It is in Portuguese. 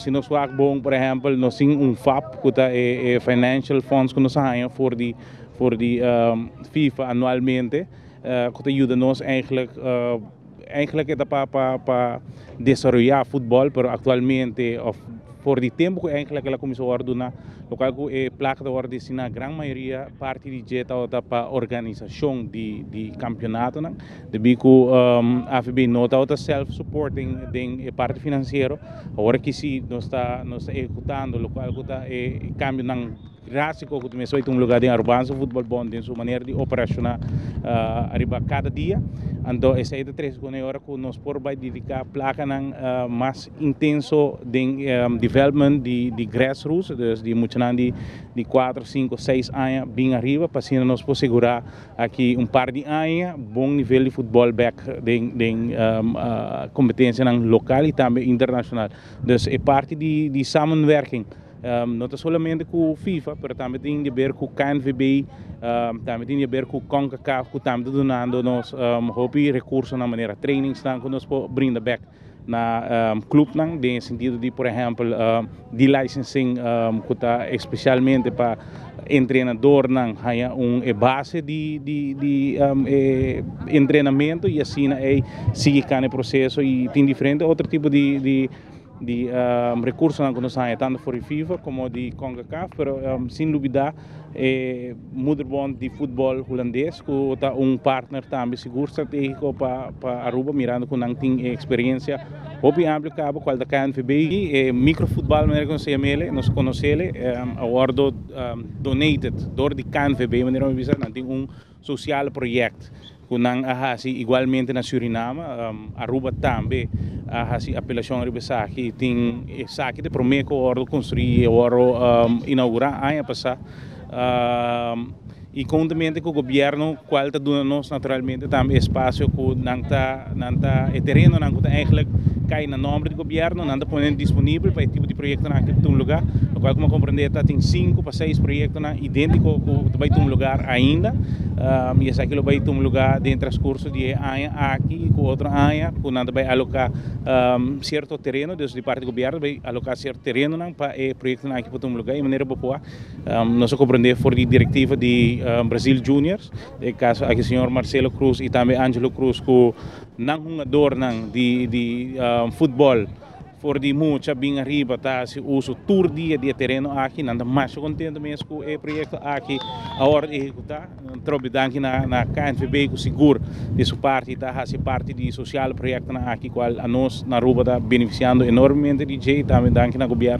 Se nós bom, por exemplo, nós temos FAP, que é Financial Funds que nós temos voor die FIFA anualmente, que ajuda-nos eigenlijk é para desarrollar futebol, pero actualmente, por de tempo que eigenlijk ela começou a ordenar, local que placa de ordem na grande maioria parte de jeta para organização de campeonato, né? De bico AFB nota outra self-supporting de parte financeira, agora que se nós está executando local que está cambio não drástico que começou a ter lugar de arbanço futebol bom de sua maneira de operacionar arriba cada dia. Então essa é a três que agora que nós por vai dedicar placa não mais intenso de development de grassroots, dus de muito de 4, 5, 6 anos bem arriba, para assim nós poder segurar aqui par de anos bom nível de futebol back de competência local e também internacional. Dus é parte de samenwerking. Não somente com o FIFA, mas também tem a ver com o KNVB, também tem a ver com o CONCACAF, que também donando nos recursos na maneira training que nós podemos brindar back na clube, no sentido de, por exemplo, de licensing, que está especialmente para treinador, uma base de treinamento e assim sigue cada processo e tem diferente outro tipo de recursos que nós temos tanto for o FIFA como de CONCACAF, mas sem dúvida Moederbond de futebol holandês que é partner também seguro estratégico para Aruba, mirando que não tem experiência obviamente cabo qual da KNVB e microfutebol maneira que nós chamamos nós conhecemos agora donated door de KNVB maneira que nós tem social projeto que não igualmente na Suriname, Aruba também a apelação aqui tem saque de prometo que o construir o inaugurar ano passado e conjuntamente com o governo qual está dando nós naturalmente também espaço que não está terreno não está eigenlijk cai na nome do governo não está ponendo disponível para esse tipo de projeto naquele lugar, no qual como compreender tem 5 para 6 projetos idênticos que vai ter lugar ainda e esse aqui vai ter lugar dentro dos cursos de ano aqui com outro ano que não vai alocar certo terreno desde parte do governo vai alocar certo terreno para o projeto aqui para ter lugar de maneira boa nós compreender for de diretiva de Brasil Juniors no caso aqui o senhor Marcelo Cruz e também Angelo Cruz que não jogador de futebol for de muita bem arriba tá se uso tour dia de terreno aqui nada mais contento mesmo com o projeto aqui a hora de executar trobe danke na KNVB com seguro de sua parte tá se parte de social projeto aqui qual a nós na Aruba tá beneficiando enormemente de jeito também danke na governo